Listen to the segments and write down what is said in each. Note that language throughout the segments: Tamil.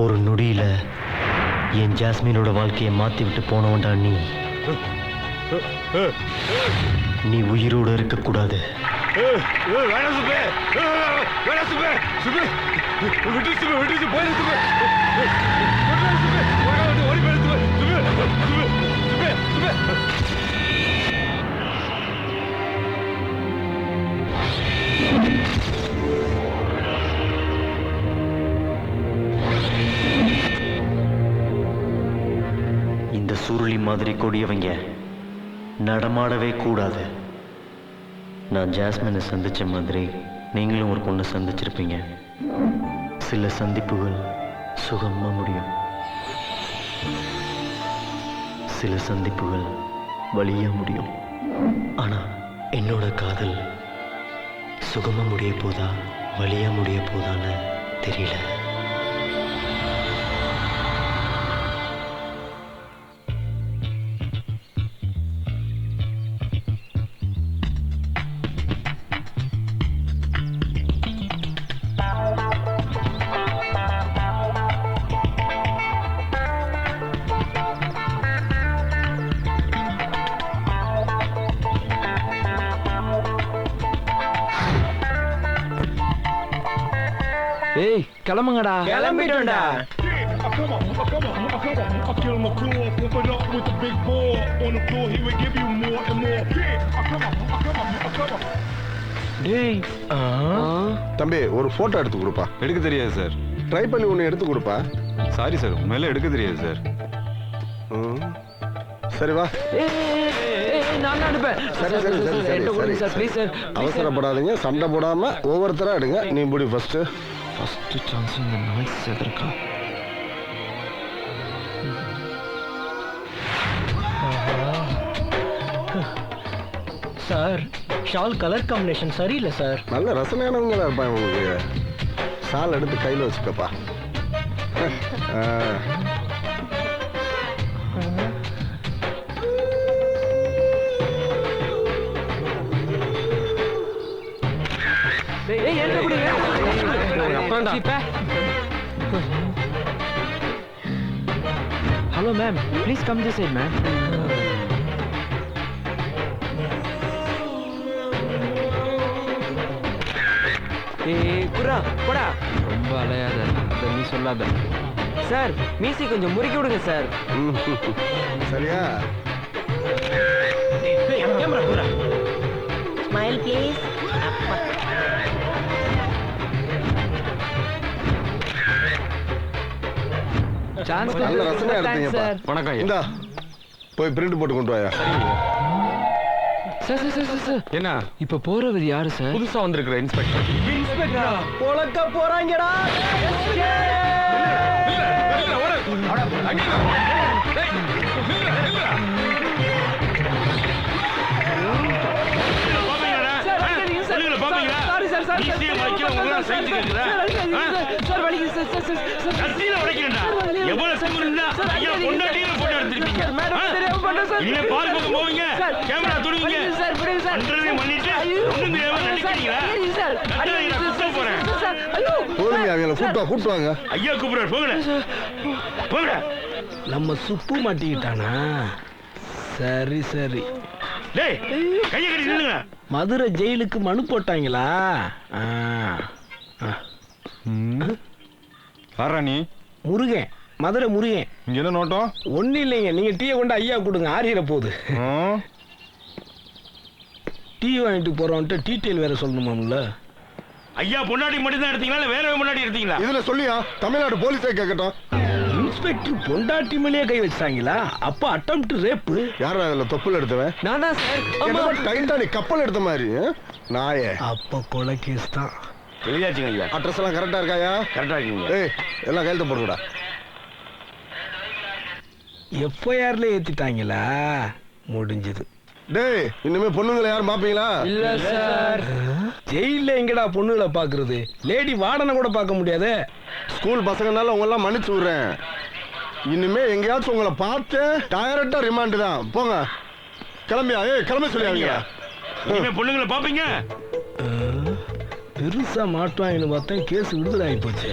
ஒரு நொடியில என் ஜாஸ்மினோட வாழ்க்கையை மாத்தி விட்டு போனவன்டா நீ. நீ உயிரோட இருக்க கூடாது. இந்த சுருளி மாதிரி கொடியவங்க நடமாடவே கூடாது. நான் ஜாஸ்மினை சந்திச்ச மாதிரி நீங்களும் ஒரு பொண்ணை சந்திச்சிருப்பீங்க. சில சந்திப்புகள் சுகமா முடியும், சில சந்திப்புகள் வலியா முடியும். ஆனா என்னோட காதல் சுகமா முடிய போதா வலியா முடிய போதான்னு தெரியல. ஏய் கிளம்புங்கடா. கிளம்பிட்டோம்டா. டேய் தம்பி ஒரு போட்டோ எடுத்து கொடுப்பா. எடுக்க தெரியாது சார். ட்ரை பண்ணி ஒன்று எடுத்து கொடுப்பா. சாரி சார், உண்மையில எடுக்க தெரியாது சார். சரி வா. நான் அனுப்பேன். சரி சரி சரி சரி சார் ப்ளீஸ் சார். அவசரப்படாதீங்க, சண்டை போடாம ஒவ்வொருத்தரா எடுங்க. நீ முடி ஃபர்ஸ்ட். ஃபர்ஸ்ட் சான்ஸ் இந்த நாய்ஸ் எதற்கா? சார் ஷால் கலர் காம்பினேஷன் சரியில்லை சார். நல்ல ரசனையானவங்களா இருப்பான் உங்களுக்கு. ஷால் எடுத்து கையில் வச்சுக்கப்பா. Hello ma'am, please come this side ma'am. குரா போடா. ரொம்ப அலையாத, அதை நீ சொல்லாத. சார் மீசி கொஞ்சம் முறுக்கி விடுங்க சார். சரியா? Smile please. சான்ஸ் நல்ல ரசனையா எடுத்தீங்கப்பா. வணக்கம் ஐயா. இந்தா போய் பிரிண்ட் போட்டு கொண்டு வாயா. சார் சார் சார் சார் என்ன இப்ப போறவர் யாரு சார்? புதுசா வந்திருக்கிற இன்ஸ்பெக்டர். பொழக்க போறாங்கடா. போதுங்க அவங்கள கூட்டு வாங்க. ஐயா கூப்பிடுறாரு போகல போகல. நம்ம சுப்பு மாட்டிக்கிட்டானா? சரி சரி. டேய் கையை கட்டி நில்லுங்க. மதுரை ஜெயிலுக்கு மனு போட்டாங்களா? யாரா நீ? முருகன், மதுரை முருகன். இங்க என்ன நோட்டம்? ஒன்னும் இல்லைங்க, நீங்க டீயை கொண்டு ஐயா கொடுங்க, ஆறிட போகுது. டீ வாங்கிட்டு போறோம்ட்டு டீட்டெயில் வேற சொல்லணுமாம்ல. ஐயா பொண்டாட்டி மட்டும் தான் எடுத்தீங்களா இல்ல வேற முன்னாடி எடுத்தீங்களா? இதுல சொல்லியா தமிழ்நாடு போலீஸே கேட்கட்டும். இன்ஸ்பெக்டர் பொண்டாட்டி மேலேயே கை வச்சாங்களா? அப்ப அட்டெம்ப்ட் ரேப். யாரா அதுல தொப்புல எடுத்தவன்? நானா சார்? டைட்டானிக் கப்பல் எடுத்த மாதிரி நாயே. அப்ப கொலை கேஸ் தான். எழுதியாச்சுங்க ஐயா. அட்ரஸ் எல்லாம் கரெக்டா இருக்காயா? கரெக்டா இருக்குங்க. ஏய் எல்லாம் கையெழுத்து போடுடா. எஃப்ஐஆர்ல ஏத்திட்டாங்களா? முடிஞ்சது. டேய் இனிமே பொண்ணுங்களை யாரும் பாப்பீங்களா? இல்ல சார். ஜெயில எங்கடா பொண்ணுகளை பாக்குறது? லேடி வார்டனை கூட பார்க்க முடியாது. ஸ்கூல் பசங்கனால உங்க எல்லாம் மன்னிச்சு விடுறேன். இனிமே எங்கேயாச்சும் உங்களை பார்த்து டைரக்டா ரிமாண்ட் தான். போங்க கிளம்பியா. கிளம்ப சொல்லியாங்க. இனிமே பொண்ணுங்களை பாப்பீங்க. பெருசா மாட்டுவாங்கன்னு பார்த்தா கேஸ் விடுதலை ஆகி போச்சு.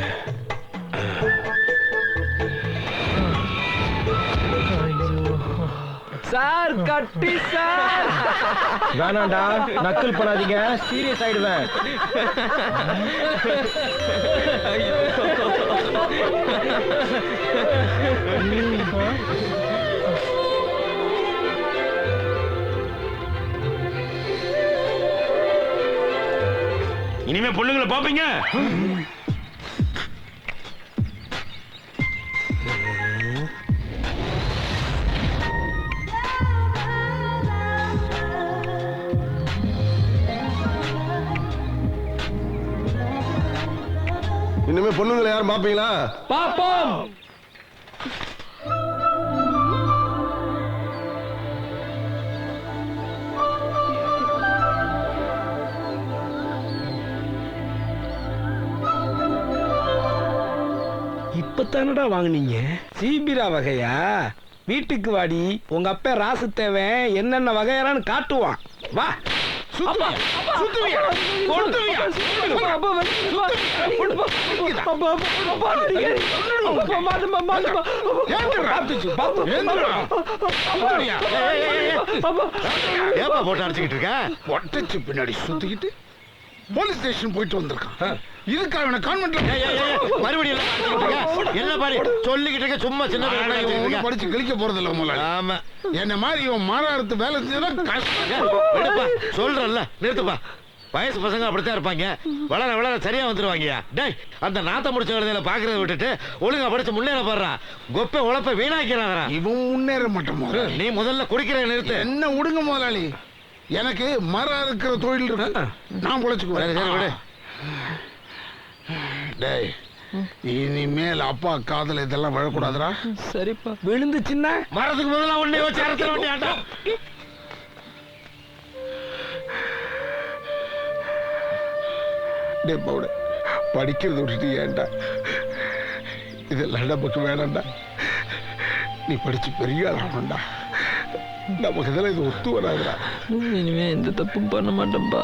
சார் கட்டி சார். வேணாண்டா, நக்கல் பண்ணாதீங்க, சீரியஸ் ஆயிடுவேன். இனிமே பொண்ணுங்களை பாப்பீங்க. இனிமே பொண்ணுங்களை யாரும் பாப்பீங்களா? பாப்போம். இப்பத்தானடா வாங்குனீங்க சீபிரா வகையா? வீட்டுக்கு வாடி, உங்க அப்பா ராசு தேவன் என்னென்ன வகையறான்னு காட்டுவான். வா. ஏப்பா போட்டு அடிச்சுக்கிட்டு இருக்க? ஒட்டச்சு பின்னாடி சுத்திக்கிட்டு போலீஸ் ஸ்டேஷன் போயிட்டு வந்திருக்கான். இதுக்கு அவனை கான்வென்ட்ல மறுபடியும் என்ன பாரு சொல்லிக்கிட்டு இருக்க? சும்மா சின்ன படிச்சு கிழிக்க போறது இல்ல முதல்ல. ஆமா என்ன மாதிரி இவன் மாறாடுத்து வேலை செஞ்சா கஷ்டம். சொல்றல்ல நிறுத்துப்பா. வயசு பசங்க அப்படித்தான் இருப்பாங்க. வளர வளர சரியா வந்துருவாங்க. டேய் அந்த நாத்த முடிச்ச விடுதலை பாக்குறத விட்டுட்டு ஒழுங்கா படிச்சு முன்னேற பாடுறா. கொப்பை உழப்ப வீணாக்கிறாங்க. இவன் முன்னேற மாட்டான். நீ முதல்ல குடிக்கிற நிறுத்து. என்ன விடுங்க முதலாளி, எனக்கு மரம் இருக்கிற தொழில் இருக்கு, நான் பொழைச்சுக்குவேன். டேய் இனிமேல் அப்பா காதல இதெல்லாம் விழக்கூடாதுடா. சரிப்பா. விழுந்துச்சுன்னா மரத்துக்கு முதல்ல உன்னை வச்சு அறுத்த வேண்டிய படிக்கிறது விட்டுட்டு ஏன்டா இதெல்லாம் நமக்கு வேணாம்டா. நீ படிச்சு பெரிய ஆளாகணும்டா. நமக்கு இதெல்லாம் இது ஒத்து வராதுடா. இனிமே எந்த தப்பும் பண்ண மாட்டேன்பா.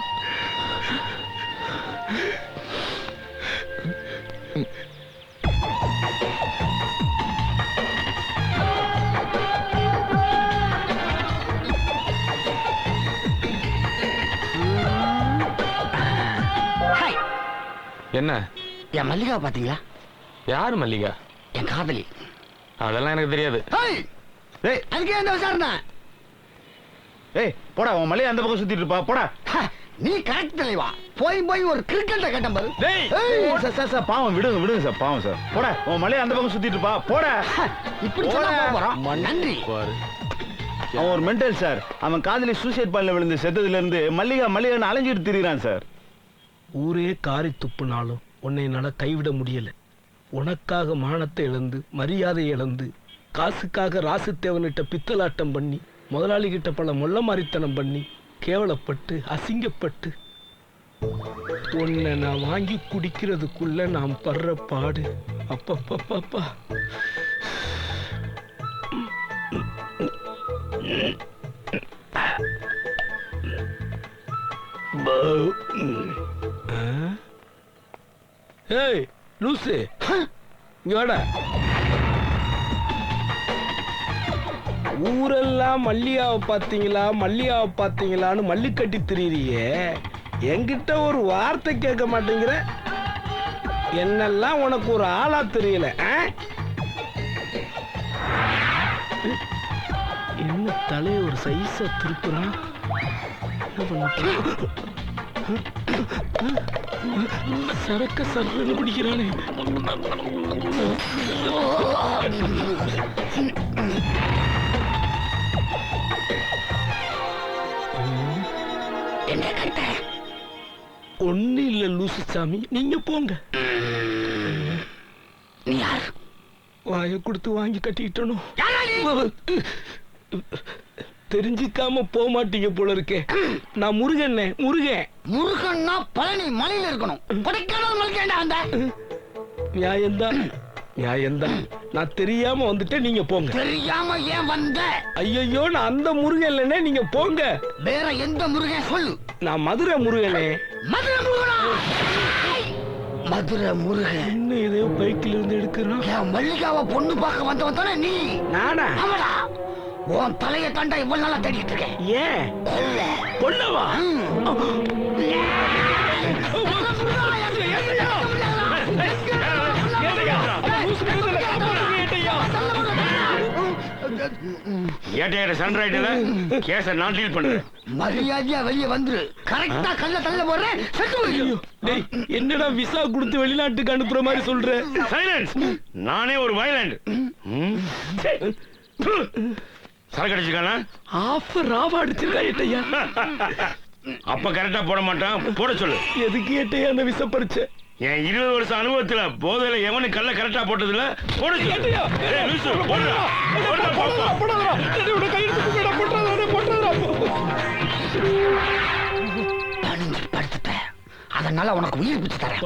என்ன? என் மல்லிகா பாத்தீங்களா? யாரு மல்லிகா? என் காதலி. அதெல்லாம் எனக்கு தெரியாது. அதுக்கே இந்த விசாரணை. போடா உன் மலையை அந்த பக்கம் சுத்திட்டு இருப்பா. போடா. நீ கரெக்ட் தலைவா. போய் போய் ஒரு கிரிக்கெட்ட கேட்டேன் பாரு. சார் பாவம் விடுங்க சார் பாவம் சார். போட உன் மலையை அந்த பக்கம் சுத்திட்டு இருப்பா. போட இப்படி சொன்னா போறோம். நன்றி. அவன் ஒரு மென்டல் சார். அவன் காதலி சூசைட் பால்ல விழுந்து செத்ததுல இருந்து மல்லிகான்னு அலைஞ்சிட்டு திரிகிறான் சார். ஊரே காரி துப்புனாலும் உன்னை என்னால கைவிட முடியல. உனக்காக மானத்தை இழந்து மரியாதை இழந்து காசுக்காக ராசுத்தேவன்கிட்ட பித்தலாட்டம் பண்ணி முதலாளி கிட்ட பல மொல்ல மாரித்தனம் பண்ணி கேவலப்பட்டு அசிங்கப்பட்டு உன்னை நான் வாங்கி குடிக்கிறதுக்குள்ள நான் படுற பாடு அப்பப்பப்பா. ஏய் லூசு, இங்க வாடா. ஊரெல்லாம் மல்லிகாவை பார்த்தீங்களான்னு மல்லி கட்டி திரியிறியே, என்கிட்ட ஒரு வார்த்தை கேட்க மாட்டேங்கிற. என்னெல்லாம் உனக்கு ஒரு ஆளா தெரியல. என்ன தலைய ஒரு சைஸா திருப்புறான். சரக்க சரன்னு குடிக்கிறானே. ஒண்ணு இல்ல லூசு சாமி, நீங்க போங்க. நீ யார்? வாயை கொடுத்து வாங்கி கட்டிக்கிட்டணும். தெரிஞ்சுக்காம போக மாட்டீங்க போல இருக்கே. நான் முருகன். முருகன்னா பழனி மலையில இருக்கணும். கொடைக்கானல் மலைக்கேண்டா அந்த நியாயம்தான். நான் தெரியாம வந்துட்டேன், நீங்க போங்க. தெரியாம ஏன் வந்த? ஐயோ, நான் அந்த முருகன் இல்லனே, நீங்க போங்க. வேற எந்த முருகன் சொல்லு. நான் மதுரை முருகனே. மதுரை முருகனா? மதுரை முருகன் இன்னும் ஏதோ பைக்ல இருந்து எடுக்கிறான். என் மல்லிகாவை பொண்ணு பார்க்க வந்தவன் தானே நீ? நானா? ஆமாடா. உன் தலையை தாண்டா இவ்வளவு நாளா தேடிட்டு இருக்கேன். ஏன் கொல்லவா? மரியாதையா வெளியே வந்துரு. கரெக்டா கல்ல தள்ள போடுறேன். என்னடா விசா கொடுத்து வெளிநாட்டுக்கு அனுப்புற மாதிரி சொல்ற? சைலன்ஸ். நானே ஒரு வயலண்ட். சரக்கு அடிச்சுக்கானா? ஆஃபர் ராவா அடிச்சிருக்கா ஏட்டையா? அப்ப கரெக்டா போட மாட்டான். போட சொல்லு. எதுக்கு ஏட்டையா அந்த விச பறிச்ச? என் 20 வருஷம் அனுபவத்துல போதையில எவனு கல்ல கரெக்டா போட்டதுல போட சொல்லு. அதனால உனக்கு உயிர் பிச்சு தரேன்.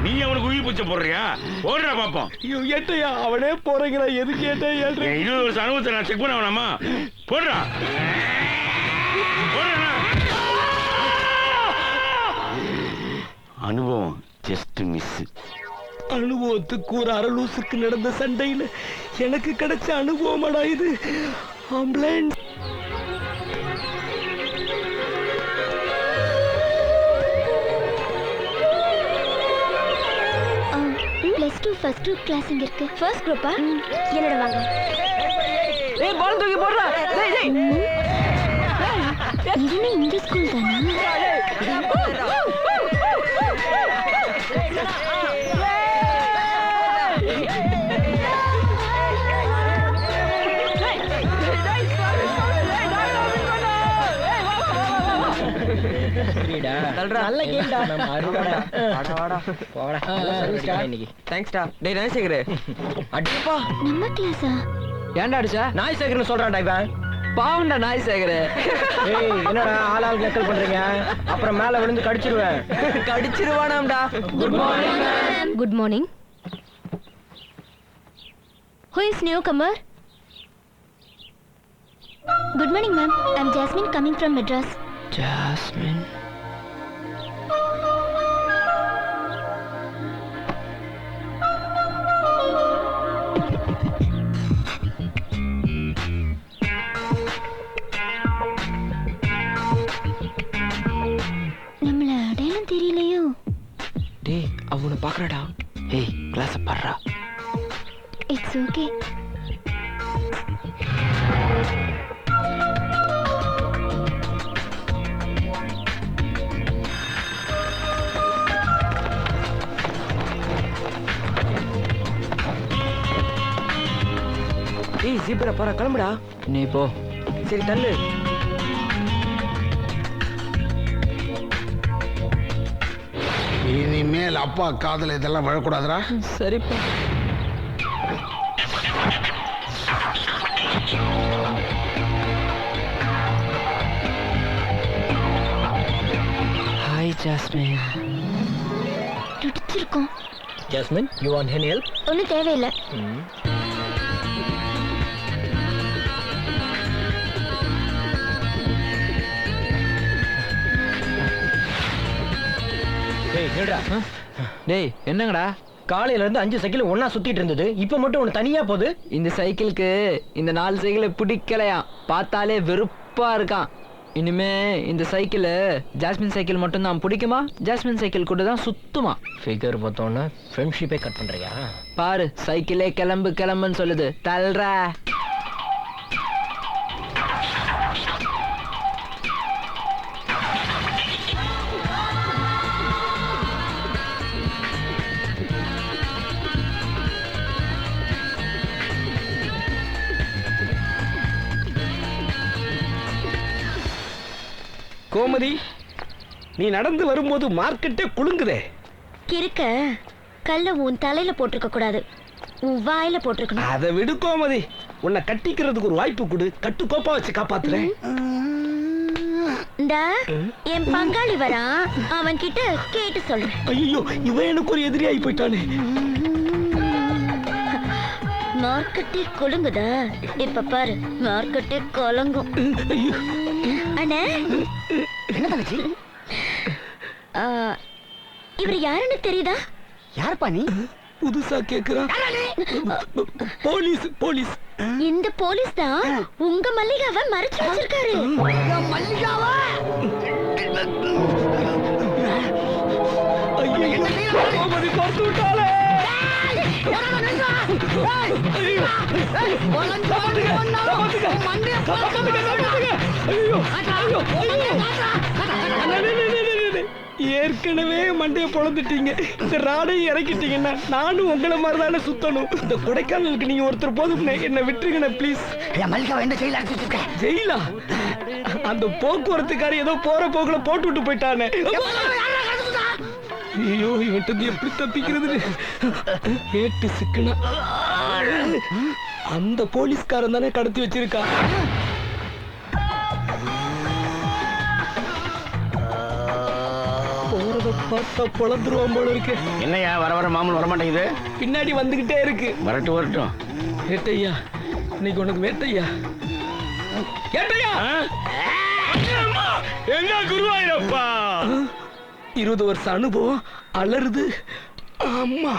நீ அவனுக்கு உயிர் பிச்சை போடுறியா? போடுறா பாப்போம். ஏட்டையா அவனே போறீங்களா? எதுக்கு ஏட்டையா? 20 வருஷம் அனுபவத்தை நான் செக் பண்ண வேணாமா? போடுறா. அனுபவம் ஜஸ்ட் மிஸ். அனுபவத்துக்கு ஒரு அரலூசுக்கு நடந்த சண்டையில எனக்கு கிடைச்ச அனுபவமாடா இது. ஆம்புலன்ஸ். ஃபர்ஸ்ட் குரூப் கிளாஸ் இங்க இருக்கு. ஃபர்ஸ்ட் குரூப்பா? என்னோட வாங்க. ஏய் பால் தூக்கி போடுடா. டேய் டேய். இது இந்த ஸ்கூல் தானா? நல்ல கேம்டா. அருவாடா. வாடா போடா. இன்னைக்கு தேங்க்ஸ்டா. டேய் நாய் சேகரே. அடிப்பா. நம்ம கிளாஸா? ஏன்டா அடிச்சா? நாய் சேகர்னு சொல்றான்டா இவன். பாவம்டா நாய் சேகரே. ஏய் என்னடா ஆளாள் நக்கல் பண்றீங்க? அப்புறம் மேல விழுந்து கடிச்சிடுவேன். கடிச்சிடுவானாம்டா. Good morning ma'am. Good morning. Who is newcomer? Good morning ma'am. I'm Jasmine coming from Madras. Jasmine. நம்மள அடையாளம் தெரியலையோ? டேய் அவனை பாக்குறடா. ஏய் கிளாஸ் பாடுறா. It's okay. ஜீப்ரா பாரு கிளம்புடா. நீ போ. சரி தள்ளு. இனிமேல் அப்பா காதல இதெல்லாம் விழக்கூடாதுடா. சரிப்பா. Hi Jasmine. துடிச்சிருக்கோம். Jasmine, you want any help? ஒன்றும் தேவையில்லை. டேய் என்னங்கடா, காலையில இருந்து 5 சைக்கிள் ஒண்ணா சுத்திட்டு இருந்தது, இப்ப மட்டும் ஒண்ணு தனியா போகுது. இந்த சைக்கிளுக்கு இந்த 4 சைக்கிளை பிடிக்கலையா, பார்த்தாலே வெறுப்பா இருக்கான். இனிமே இந்த சைக்கிள் ஜாஸ்மின் சைக்கிள் மட்டும் தான் பிடிக்குமா, ஜாஸ்மின் சைக்கிள் கூட தான் சுத்துமா. ஃபிகர் பார்த்தோன்னா ஃப்ரெண்ட்ஷிப்பே கட் பண்றியா? பாரு, சைக்கிளே கிளம்பு கிளம்புன்னு சொல்லுது. தல்றா. கோமதி, நீ நடந்து வரும்போது மார்க்கெட்டே குலுங்குதே. கிறுக்க கல்ல உன் தலையில போட்டிருக்க கூடாது, உன் வாயில போட்டிருக்கணும். அதை விடு கோமதி, உன்னை கட்டிக்கிறதுக்கு ஒரு வாய்ப்பு கொடு, கட்டுக்கோப்பா வச்சு காப்பாத்துறேன். இந்தா என் பங்காளி வரான், அவன் கிட்ட கேட்டு சொல்றேன். ஐயோ, இவன் எனக்கு ஒரு எதிரியாகி போயிட்டானே. மார்க்கெட்டே கொலுங்குதா? இப்ப பாரு, மார்க்கெட்டே கொலங்கும். அண்ணே, என்ன தங்கச்சி? இவர் யாருன்னு தெரியுதா? யாருப்பா நீ? புதுசா கேக்குறான். Police police. இந்த போலீஸ் தான் உங்க மல்லிகாவை மறைச்சு வச்சிருக்காரு. மல்லிகாவா? கோமதி பார்த்து விட்டாலே. ஏற்கனவே மண்டையை பொழந்துட்டீங்க, இந்த ராடையும் இறக்கிட்டீங்கன்னா நானும் உங்களை மாதிரி தானே சுத்தணும். இந்த கொடைக்கானலுக்கு நீங்க ஒருத்தர் போதும், என்ன விட்டுருங்கண்ணே ப்ளீஸ். மல்லிகாவை எந்த ஜெயில அடைச்சிட்டு இருக்க? ஜெயிலா? அந்த போக்குவரத்துக்காரி ஏதோ போற போக்குல போட்டு விட்டு போயிட்டானே. ஐயோ, இவன்ட்டு எப்படி தப்பிக்கிறது? கேட்டு சிக்கனா அந்த போலீஸ்காரன் தானே கடத்தி வச்சிருக்கா. போறத பார்த்தா பொழந்துருவான் போல இருக்கு. என்னையா வர வர மாமூல் வரமாட்டேங்குது? பின்னாடி வந்துகிட்டே இருக்கு. வரட்டும் வரட்டும். வேட்டையா, இன்னைக்கு உனக்கு வேட்டையா. வேட்டையா, என்ன குருவாயிரப்பா, 20 வருஷம் அனுபவம் அலறுது. அம்மா